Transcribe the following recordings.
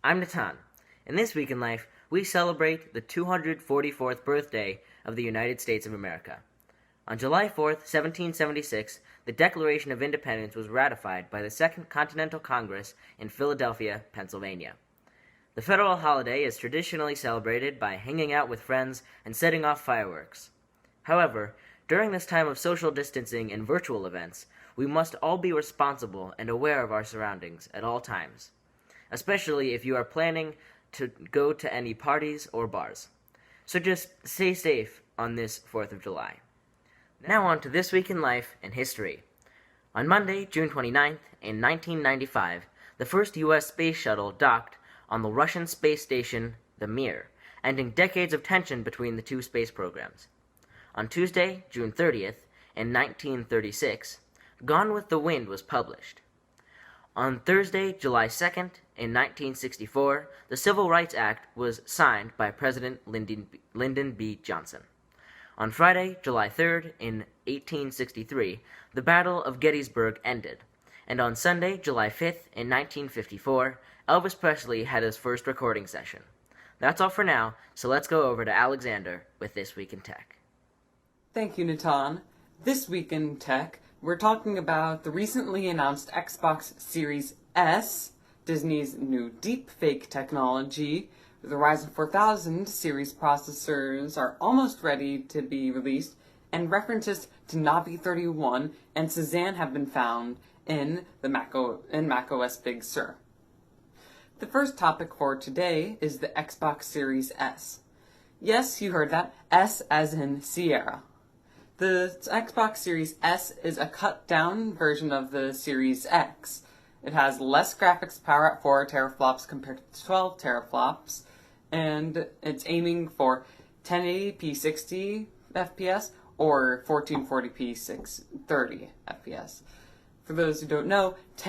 I'm Natan. In This Week in Life, we celebrate the 244th birthday of the United States of America. On July 4th, 1776, the Declaration of Independence was ratified by the Second Continental Congress in Philadelphia, Pennsylvania. The federal holiday is traditionally celebrated by hanging out with friends and setting off fireworks. However, during this time of social distancing and virtual events, we must all be responsible and aware of our surroundings at all times, especially if you are planning to go to any parties or bars. So just stay safe on this 4th of July. Now on to This Week in Life and History. On Monday, June 29th, in 1995, the first U.S. space shuttle docked on the Russian space station, the Mir, ending decades of tension between the two space programs. On Tuesday, June 30th, in 1936, Gone with the Wind was published. On Thursday, July 2nd, in 1964, the Civil Rights Act was signed by President Lyndon B. Johnson. On Friday, July 3rd, in 1863, the Battle of Gettysburg ended, and on Sunday, July 5th, in 1954, Elvis Presley had his first recording session. That's all for now, so let's go over to Alexander with This Week in Tech. Thank you, Natan. This Week in Tech, we're talking about the recently announced Xbox Series S, Disney's new deepfake technology. The Ryzen 4000 series processors are almost ready to be released, and references to Navi 31 and Cezanne have been found in macOS Big Sur. The first topic for today is the Xbox Series S. Yes, you heard that, S as in Sierra. The Xbox Series S is a cut-down version of the Series X. It has less graphics power at 4 teraflops compared to 12 teraflops, and it's aiming for 1080p 60 FPS or 1440p 630 FPS. For those who don't know, the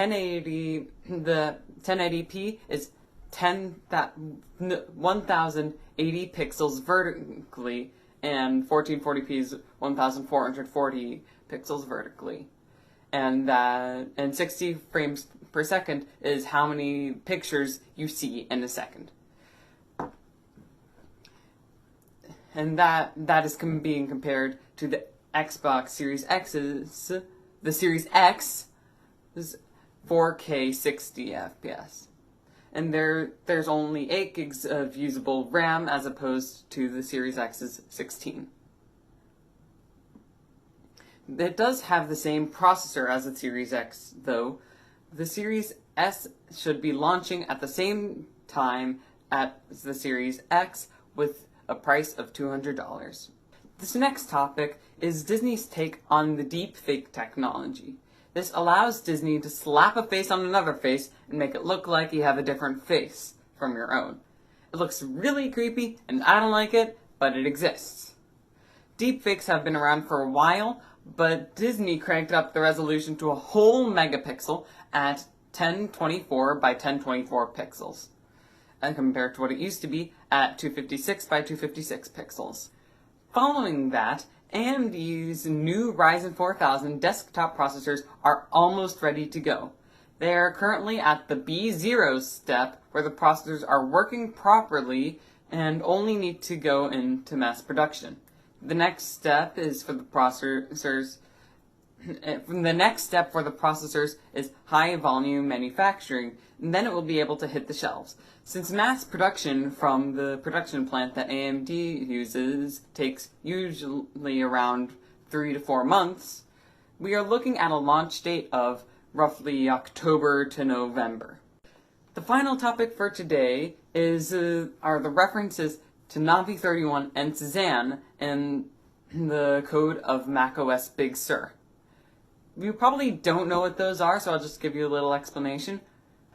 1080p is 1080 pixels vertically, and 1440p is 1440 pixels vertically. And 60 frames per second is how many pictures you see in a second. And that is being compared to the Xbox Series X's, the Series X is 4K 60 FPS. And there's only 8 gigs of usable RAM as opposed to the Series X's 16. It does have the same processor as the Series X, though. The Series S should be launching at the same time as the Series X with a price of $200. This next topic is Disney's take on the deepfake technology. This allows Disney to slap a face on another face and make it look like you have a different face from your own. It looks really creepy, and I don't like it, but it exists. Deepfakes have been around for a while, but Disney cranked up the resolution to a whole megapixel at 1024 by 1024 pixels, and compared to what it used to be at 256 by 256 pixels. Following that, AMD's new Ryzen 4000 desktop processors are almost ready to go. They are currently at the B0 step, where the processors are working properly and only need to go into mass production. The next step for the processors is high volume manufacturing, and then it will be able to hit the shelves. Since mass production from the production plant that AMD uses takes usually around 3 to 4 months, we are looking at a launch date of roughly October to November. The final topic for today are the references to Navi 31 and Cezanne in the code of macOS Big Sur. You probably don't know what those are, so I'll just give you a little explanation.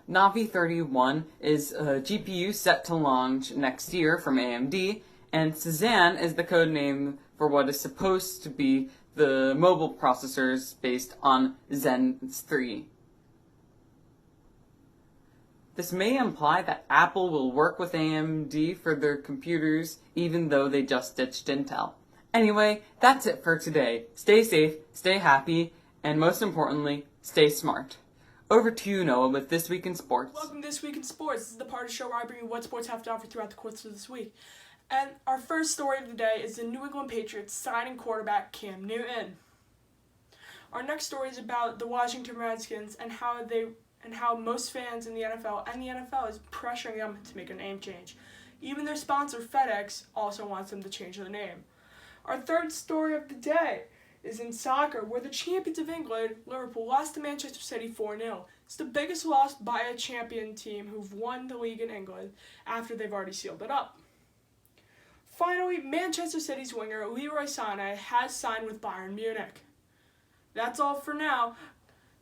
Navi 31 is a GPU set to launch next year from AMD, and Cezanne is the code name for what is supposed to be the mobile processors based on Zen 3. This may imply that Apple will work with AMD for their computers, even though they just ditched Intel. Anyway, that's it for today. Stay safe, stay happy, and most importantly, stay smart. Over to you, Noah, with This Week in Sports. Welcome to This Week in Sports. This is the part of the show where I bring you what sports have to offer throughout the course of this week. And our first story of the day is the New England Patriots signing quarterback Cam Newton. Our next story is about the Washington Redskins and how most fans in the NFL and the NFL is pressuring them to make a name change. Even their sponsor FedEx also wants them to change their name. Our third story of the day is in soccer, where the champions of England, Liverpool, lost to Manchester City 4-0. It's the biggest loss by a champion team who've won the league in England after they've already sealed it up. Finally, Manchester City's winger Leroy Sané has signed with Bayern Munich. That's all for now.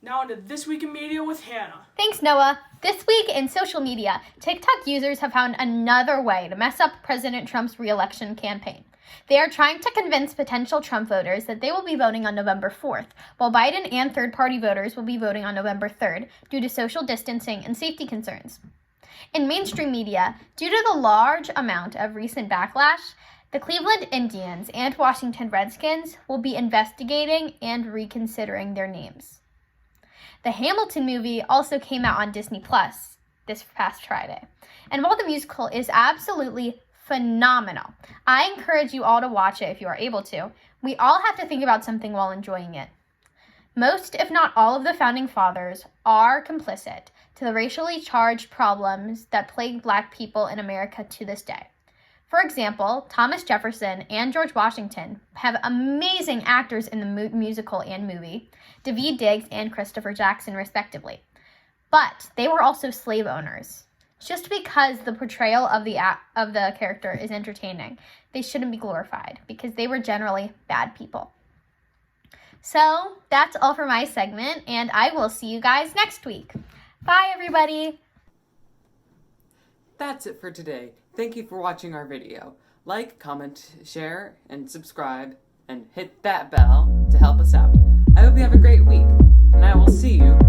Now on to This Week in Media with Hannah. Thanks, Noah. This week in social media, TikTok users have found another way to mess up President Trump's re-election campaign. They are trying to convince potential Trump voters that they will be voting on November 4th, while Biden and third-party voters will be voting on November 3rd due to social distancing and safety concerns. In mainstream media, due to the large amount of recent backlash, the Cleveland Indians and Washington Redskins will be investigating and reconsidering their names. The Hamilton movie also came out on Disney Plus this past Friday. And while the musical is absolutely phenomenal, I encourage you all to watch it if you are able to. We all have to think about something while enjoying it. Most, if not all, of the founding fathers are complicit to the racially charged problems that plague Black people in America to this day. For example, Thomas Jefferson and George Washington have amazing actors in the musical and movie, Daveed Diggs and Christopher Jackson, respectively. But they were also slave owners. Just because the portrayal of the character is entertaining, they shouldn't be glorified because they were generally bad people. So that's all for my segment, and I will see you guys next week. Bye, everybody. That's it for today. Thank you for watching our video. Like, comment, share, and subscribe, and hit that bell to help us out. I hope you have a great week, and I will see you